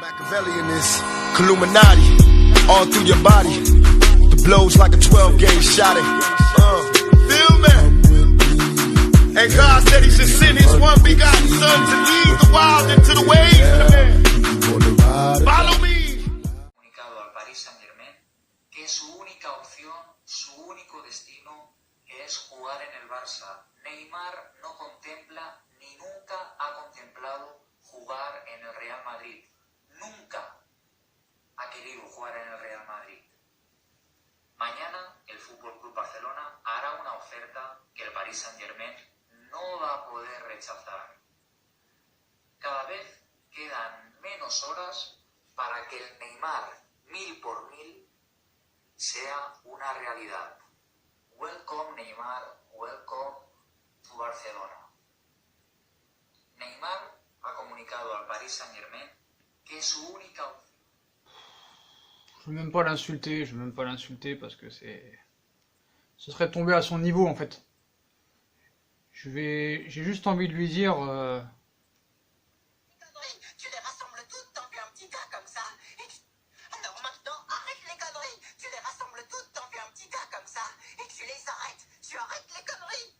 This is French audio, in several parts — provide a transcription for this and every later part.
Machiavellianist, Illuminati, all through your body. The blows like a 12-gauge shot. Feel me? And God said He should send His one begotten Son to lead the wild into the ways of the man. Follow me. Comunicado al Paris Saint-Germain que su única opción, su único destino es jugar en el Barça. Neymar no contempla ni nunca ha contemplado jugar en el Real Madrid. Nunca ha querido jugar en el Real Madrid. Mañana el Fútbol Club Barcelona hará una oferta que el Paris Saint-Germain no va a poder rechazar. Cada vez quedan menos horas para que el Neymar 1000 por 1000 sea una realidad. Welcome Neymar, welcome to Barcelona. Neymar ha comunicado al Paris Saint-Germain que su única opción. Je veux même pas l'insulter, parce que ce serait tomber à son niveau en fait. J'ai juste envie de lui dire Tu les rassembles toutes, t'en fais un petit tas comme ça. Alors maintenant, arrête les conneries. Tu les rassembles toutes, t'en fais un petit tas comme ça. Et tu les arrêtes. Tu arrêtes les conneries.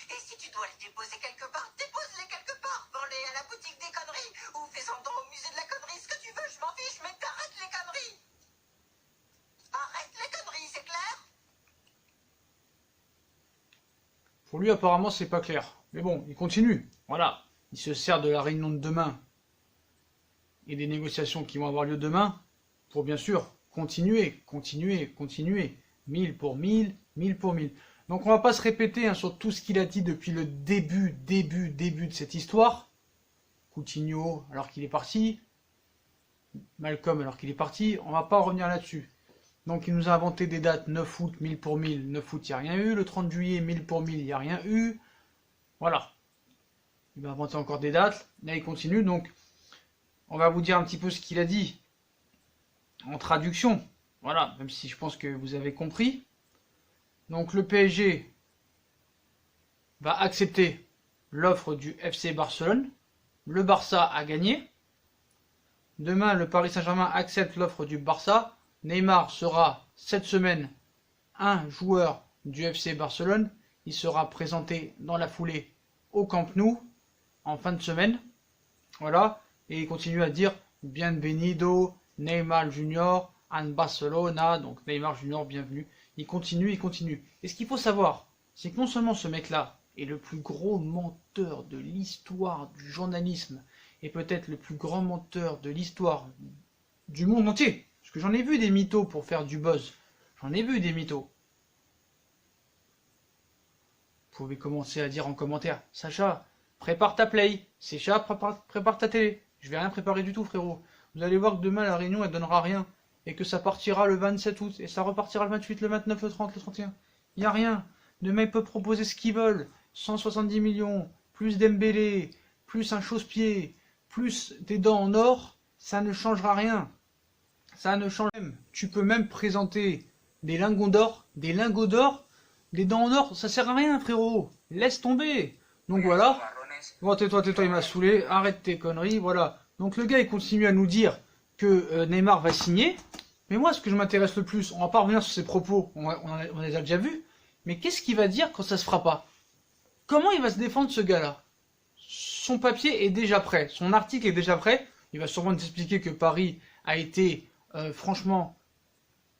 Et si tu dois les déposer quelque part, dépose-les quelque part. Vends-les à la boutique des conneries. Ou fais-en don au musée de la connerie, ce que tu veux, je m'en fiche, mais t'arrêtes les conneries. Arrête les conneries, c'est clair? pour lui apparemment c'est pas clair. Mais bon, il continue. Voilà. Il se sert de la réunion de demain et des négociations qui vont avoir lieu demain pour bien sûr continuer. 1000 pour 1000, 1000 pour 1000. Donc on va pas se répéter sur tout ce qu'il a dit depuis le début de cette histoire. Coutinho alors qu'il est parti, Malcolm alors qu'il est parti, on va pas revenir là-dessus. Donc il nous a inventé des dates 9 août, 1000 pour 1000, 9 août il n'y a rien eu, le 30 juillet 1000 pour 1000 il n'y a rien eu. Voilà. Il va inventer encore des dates, là il continue, donc on va vous dire un petit peu ce qu'il a dit en traduction. Voilà, même si je pense que vous avez compris. Donc le PSG va accepter l'offre du FC Barcelone. Le Barça a gagné. Demain, le Paris Saint-Germain accepte l'offre du Barça. Neymar sera cette semaine un joueur du FC Barcelone. Il sera présenté dans la foulée au Camp Nou en fin de semaine. Voilà. Et il continue à dire Bienvenido, Neymar Junior, en Barcelona. Donc Neymar Junior, bienvenue. Il continue. Et ce qu'il faut savoir, c'est que non seulement ce mec-là est le plus gros menteur de l'histoire du journalisme, et peut-être le plus grand menteur de l'histoire du monde entier. Parce que j'en ai vu des mythos pour faire du buzz. J'en ai vu des mythos. Vous pouvez commencer à dire en commentaire, Sacha, prépare ta play. Sacha, prépare ta télé. Je vais rien préparer du tout, frérot. Vous allez voir que demain, la réunion, elle donnera rien. Et que ça partira le 27 août. Et ça repartira le 28, le 29, le 30, le 31. Il n'y a rien. Demain, ils peuvent proposer ce qu'ils veulent. 170 millions, plus Dembélé, plus un chausse-pied, plus des dents en or. Ça ne changera rien. Ça ne change même. Tu peux même présenter des lingots d'or, des dents en or, ça sert à rien, frérot. Laisse tomber. Donc voilà. Bon, tais-toi, il m'a saoulé. Arrête tes conneries, voilà. Donc le gars, il continue à nous dire que Neymar va signer. Mais moi, ce que je m'intéresse le plus, on va pas revenir sur ses propos, on les a déjà vus. Mais qu'est-ce qu'il va dire quand ça se fera pas? Comment il va se défendre, ce gars-là? Son papier est déjà prêt. Son article est déjà prêt. Il va sûrement nous expliquer que Paris a été franchement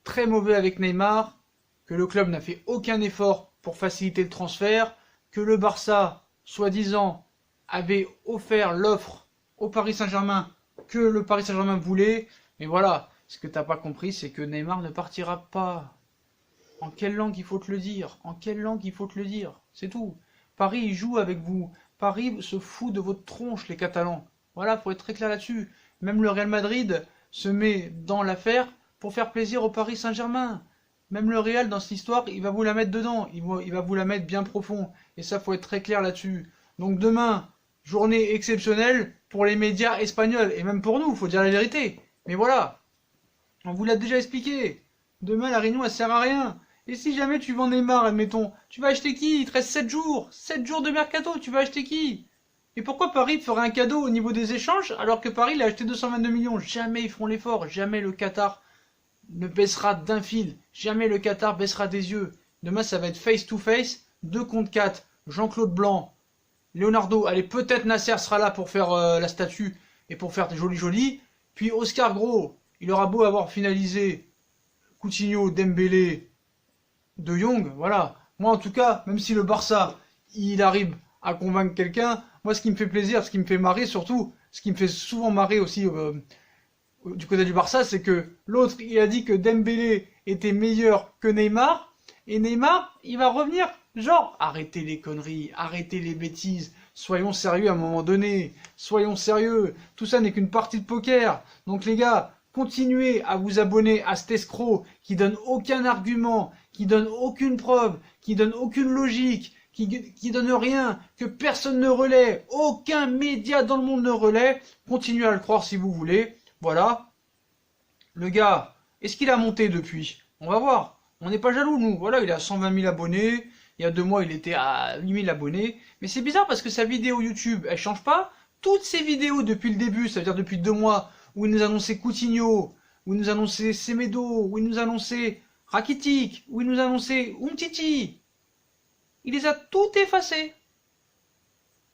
très mauvais avec Neymar, que le club n'a fait aucun effort pour faciliter le transfert, que le Barça, soi-disant, avait offert l'offre au Paris Saint-Germain que le Paris Saint-Germain voulait. Mais voilà, ce que t'as pas compris, c'est que Neymar ne partira pas. En quelle langue il faut te le dire? C'est tout. Paris, il joue avec vous. Paris se fout de votre tronche, les Catalans. Voilà, faut être très clair là-dessus. Même le Real Madrid se met dans l'affaire pour faire plaisir au Paris Saint-Germain. Même le Real, dans cette histoire, il va vous la mettre dedans. Il va vous la mettre bien profond. Et ça, faut être très clair là-dessus. Donc demain, journée exceptionnelle pour les médias espagnols. Et même pour nous, faut dire la vérité. Mais voilà. On vous l'a déjà expliqué. Demain, la réunion, elle sert à rien. Et si jamais tu vends Neymar, admettons, tu vas acheter qui? Il te reste 7 jours. 7 jours de mercato, tu vas acheter qui? Et pourquoi Paris ferait un cadeau au niveau des échanges alors que Paris l'a acheté 222 millions? Jamais ils feront l'effort, jamais le Qatar ne baissera d'un fil, jamais le Qatar baissera des yeux. Demain ça va être face to face, 2 contre 4, Jean-Claude Blanc, Leonardo, allez peut-être Nasser sera là pour faire la statue et pour faire joli, puis Oscar Gros, il aura beau avoir finalisé Coutinho, Dembélé, De Jong, voilà. Moi en tout cas, même si le Barça, il arrive à convaincre quelqu'un, moi ce qui me fait plaisir, ce qui me fait marrer surtout, ce qui me fait souvent marrer aussi du côté du Barça, c'est que l'autre, il a dit que Dembélé était meilleur que Neymar, et Neymar, il va revenir, genre, arrêtez les conneries, arrêtez les bêtises, soyons sérieux à un moment donné, soyons sérieux, tout ça n'est qu'une partie de poker, donc les gars, continuez à vous abonner à cet escroc qui donne aucun argument, qui donne aucune preuve, qui donne aucune logique, qui donne rien, que personne ne relaie, aucun média dans le monde ne relaie, continuez à le croire si vous voulez, voilà. Le gars, est-ce qu'il a monté depuis? On va voir, on n'est pas jaloux nous, voilà, il a 120 000 abonnés, il y a 2 mois il était à 8 000 abonnés, mais c'est bizarre parce que sa vidéo YouTube, elle change pas, toutes ses vidéos depuis le début, ça veut dire depuis 2 mois, où il nous annonçait Coutinho, où il nous annonçait Semedo, où il nous annonçait Rakitic, où il nous annonçait Umtiti. Il les a toutes effacées.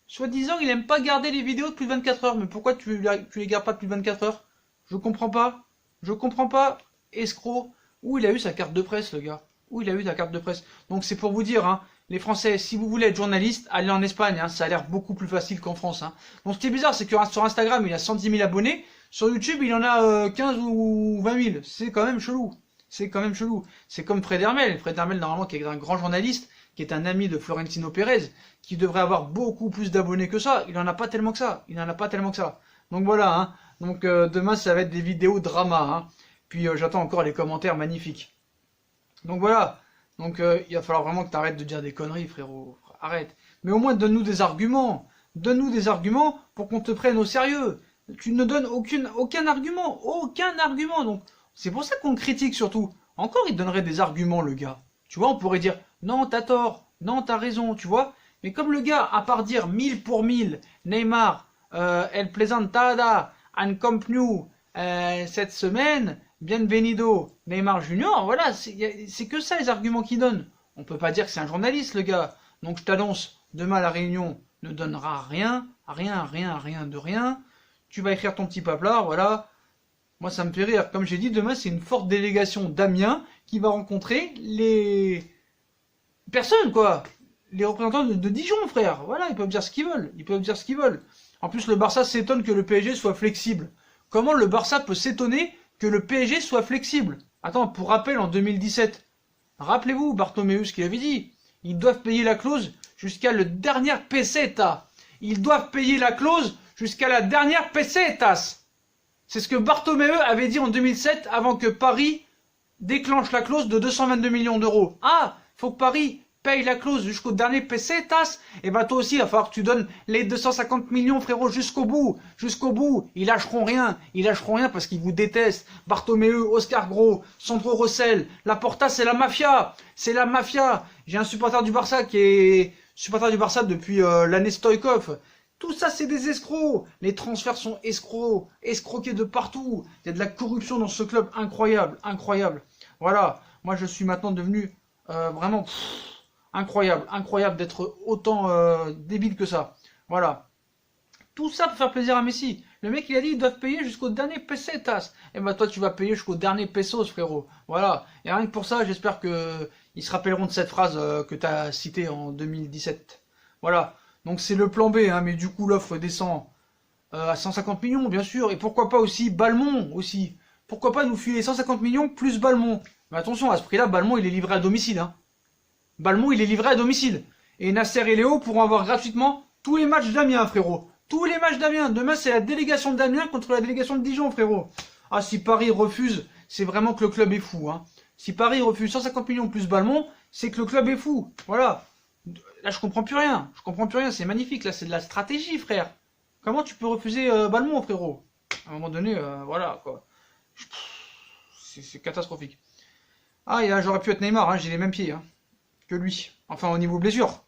Soi-disant, il aime pas garder les vidéos de plus de 24 heures. Mais pourquoi tu les gardes pas de plus de 24 heures? Je comprends pas. Je comprends pas, escroc. Où il a eu sa carte de presse, le gars? Où il a eu sa carte de presse? Donc c'est pour vous dire, hein, les Français, si vous voulez être journaliste, allez en Espagne. Hein, ça a l'air beaucoup plus facile qu'en France. Hein. Donc ce qui est bizarre, c'est que sur Instagram, il a 110 000 abonnés. Sur YouTube, il en a 15 ou 20 000. C'est quand même chelou. C'est quand même chelou. C'est comme Fred Hermel. Fred Hermel, normalement, qui est un grand journaliste, qui est un ami de Florentino Pérez, qui devrait avoir beaucoup plus d'abonnés que ça. Il en a pas tellement que ça. Il en a pas tellement que ça. Donc voilà. Hein. Donc demain, ça va être des vidéos drama. Hein. Puis j'attends encore les commentaires magnifiques. Donc voilà. Donc il va falloir vraiment que tu arrêtes de dire des conneries, frérot. Arrête. Mais au moins, donne-nous des arguments. Donne-nous des arguments pour qu'on te prenne au sérieux. Tu ne donnes aucun argument. Aucun argument. Donc c'est pour ça qu'on critique surtout. Encore, il donnerait des arguments, le gars. Tu vois, on pourrait dire, non, t'as tort, non, t'as raison, tu vois. Mais comme le gars, à part dire 1000 pour 1000, Neymar, El Presentada, en Camp Nou, cette semaine, bienvenido, Neymar Junior, voilà, c'est que ça les arguments qu'il donne. On peut pas dire que c'est un journaliste, le gars. Donc je t'annonce, demain la réunion ne donnera rien de rien. Tu vas écrire ton petit paplard, voilà. Moi, ça me fait rire. Comme j'ai dit, demain, c'est une forte délégation d'Amiens qui va rencontrer les personnes, quoi. Les représentants de Dijon, frère. Voilà, ils peuvent dire ce qu'ils veulent. Ils peuvent dire ce qu'ils veulent. En plus, le Barça s'étonne que le PSG soit flexible. Comment le Barça peut s'étonner que le PSG soit flexible? Attends, pour rappel, en 2017, rappelez-vous, Bartomeu, ce qu'il avait dit. Ils doivent payer la clause jusqu'à la dernière peseta. Ils doivent payer la clause jusqu'à la dernière pesetas. C'est ce que Bartomeu avait dit en 2007 avant que Paris déclenche la clause de 222 millions d'euros. Ah, faut que Paris paye la clause jusqu'au dernier pesetas. Et bah toi aussi, il va falloir que tu donnes les 250 millions, frérot, jusqu'au bout. Jusqu'au bout. Ils lâcheront rien. Ils lâcheront rien parce qu'ils vous détestent. Bartomeu, Oscar Gros, Sandro Rossell. Laporta, c'est la mafia. C'est la mafia. J'ai un supporter du Barça qui est supporter du Barça depuis l'année Stoïkov. Tout ça, c'est des escrocs. Les transferts sont escrocs, escroqués de partout. Il y a de la corruption dans ce club incroyable, incroyable. Voilà, moi je suis maintenant devenu vraiment incroyable d'être autant débile que ça. Voilà. Tout ça pour faire plaisir à Messi. Le mec, il a dit ils doivent payer jusqu'au dernier pesetas. Et ben toi, tu vas payer jusqu'au dernier pesos, frérot. Voilà. Et rien que pour ça, j'espère que ils se rappelleront de cette phrase que tu as citée en 2017. Voilà. Donc c'est le plan B, hein, mais du coup l'offre descend à 150 millions, bien sûr. Et pourquoi pas aussi Balmont aussi. Pourquoi pas nous filer 150 millions plus Balmont. Mais attention, à ce prix-là, Balmont, il est livré à domicile. Hein. Balmont, il est livré à domicile. Et Nasser et Léo pourront avoir gratuitement tous les matchs d'Amiens, frérot. Tous les matchs d'Amiens. Demain, c'est la délégation d'Amiens contre la délégation de Dijon, frérot. Ah, si Paris refuse, c'est vraiment que le club est fou. Hein. Si Paris refuse 150 millions plus Balmont, c'est que le club est fou. Voilà. Là, je comprends plus rien. Je comprends plus rien. C'est magnifique. Là, c'est de la stratégie, frère. Comment tu peux refuser Balmont, frérot? À un moment donné, voilà, quoi. C'est catastrophique. Ah, et là, j'aurais pu être Neymar. Hein, j'ai les mêmes pieds hein, que lui. Enfin, au niveau blessure.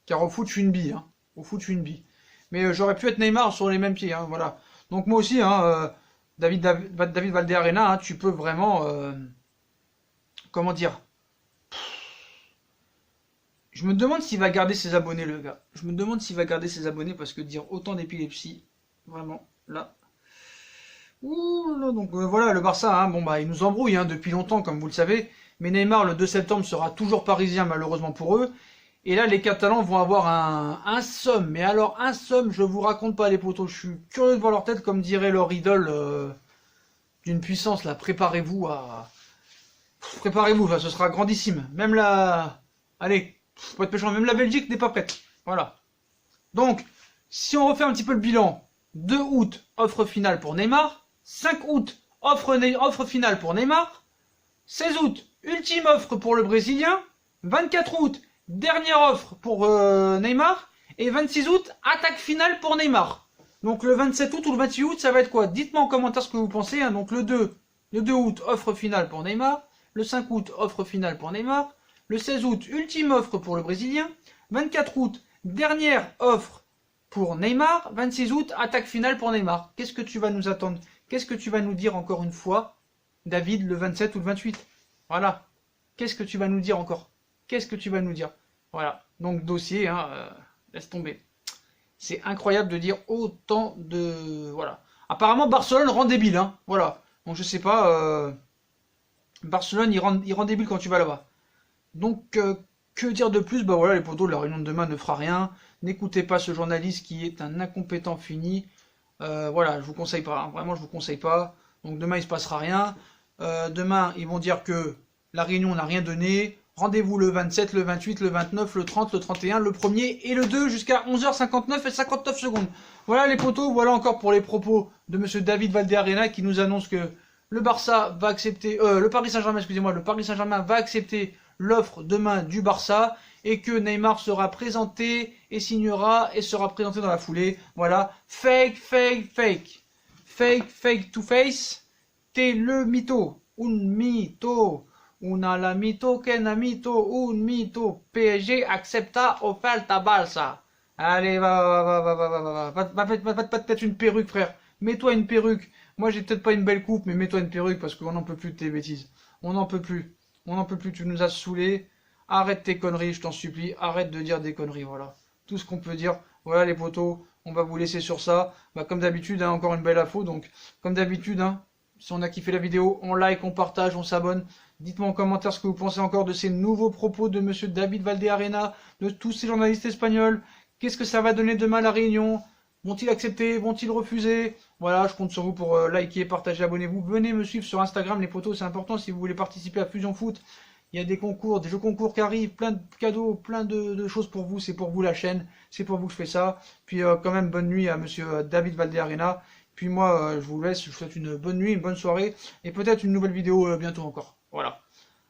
Car au foot, je suis une bille. Hein. Au foot, je suis une bille. Mais j'aurais pu être Neymar sur les mêmes pieds, hein, voilà. Donc moi aussi, hein, David Valderrama, hein, tu peux vraiment, comment dire, je me demande s'il va garder ses abonnés, le gars. Je me demande s'il va garder ses abonnés parce que dire autant d'épilepsie, vraiment, là. Ouh là, donc voilà, le Barça, hein, bon bah il nous embrouille hein, depuis longtemps, comme vous le savez. Mais Neymar, le 2 septembre, sera toujours parisien, malheureusement pour eux. Et là, les Catalans vont avoir un somme. Mais alors, un somme, je vous raconte pas, les potos. Je suis curieux de voir leur tête, comme dirait leur idole d'une puissance, là. Préparez-vous à... Préparez-vous, là, ce sera grandissime. Même la... Allez, faut pas être méchant, même la Belgique n'est pas prête. Voilà. Donc, si on refait un petit peu le bilan, 2 août, offre finale pour Neymar. 5 août, offre finale pour Neymar. 16 août, ultime offre pour le Brésilien. 24 août, dernière offre pour Neymar. Et 26 août, attaque finale pour Neymar. Donc le 27 août ou le 28 août, ça va être quoi? Dites-moi en commentaire ce que vous pensez. Hein. Donc le 2 août, offre finale pour Neymar. Le 5 août, offre finale pour Neymar. Le 16 août, ultime offre pour le Brésilien. 24 août, dernière offre pour Neymar. 26 août, attaque finale pour Neymar. Qu'est-ce que tu vas nous attendre? Qu'est-ce que tu vas nous dire encore une fois, David, le 27 ou le 28? Voilà. Qu'est-ce que tu vas nous dire encore? Qu'est-ce que tu vas nous dire? Voilà. Donc dossier, hein, laisse tomber. C'est incroyable de dire autant de... Voilà. Apparemment, Barcelone rend débile, hein. Voilà. Donc je sais pas... Barcelone, il rend débile quand tu vas là-bas. Donc, que dire de plus? Bah voilà, les potos, la réunion de demain ne fera rien. N'écoutez pas ce journaliste qui est un incompétent fini. Voilà, je vous conseille pas, hein. Vraiment je vous conseille pas. Donc demain il se passera rien. Demain ils vont dire que la réunion n'a rien donné. Rendez-vous le 27, le 28, le 29, le 30, le 31, le 1er et le 2 jusqu'à 11h59 et 59 secondes. Voilà les potos, voilà encore pour les propos de monsieur David Valderrama qui nous annonce que le Barça va accepter, le Paris Saint-Germain, excusez-moi, le Paris Saint-Germain va accepter l'offre demain du Barça et que Neymar sera présenté et signera et sera présenté dans la foulée. Voilà, fake to face, t'es le mytho, un mytho, una la mytho, ken a mytho, un mytho, PSG accepta oferta Barça. Allez, va te mettre une perruque, frère. Mets-toi une perruque. Moi, j'ai peut-être pas une belle coupe, mais mets-toi une perruque parce qu'on n'en peut plus de tes bêtises. On n'en peut plus. On n'en peut plus. Tu nous as saoulés. Arrête tes conneries, je t'en supplie. Arrête de dire des conneries, voilà. Tout ce qu'on peut dire. Voilà, les potos. On va vous laisser sur ça. Bah, comme d'habitude, hein, encore une belle info. Donc, comme d'habitude, hein, si on a kiffé la vidéo, on like, on partage, on s'abonne. Dites-moi en commentaire ce que vous pensez encore de ces nouveaux propos de monsieur David Valderrama, de tous ces journalistes espagnols. Qu'est-ce que ça va donner demain à la Réunion? Vont-ils accepter? Vont-ils refuser? Voilà, je compte sur vous pour liker, partager, abonnez-vous. Venez me suivre sur Instagram, les potos, c'est important si vous voulez participer à Fusion Foot. Il y a des concours, des jeux concours qui arrivent, plein de cadeaux, plein de choses pour vous. C'est pour vous la chaîne, c'est pour vous que je fais ça. Puis quand même, bonne nuit à monsieur David Valderrama. Puis moi, je vous laisse, je vous souhaite une bonne nuit, une bonne soirée. Et peut-être une nouvelle vidéo bientôt encore. Voilà.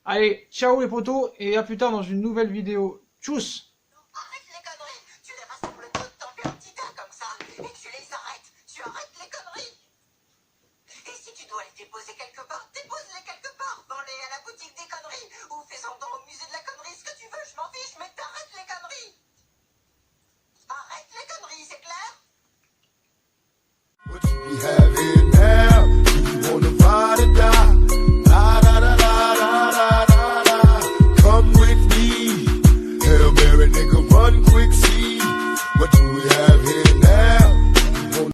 Allez, ciao les potos, et à plus tard dans une nouvelle vidéo. Tchuss!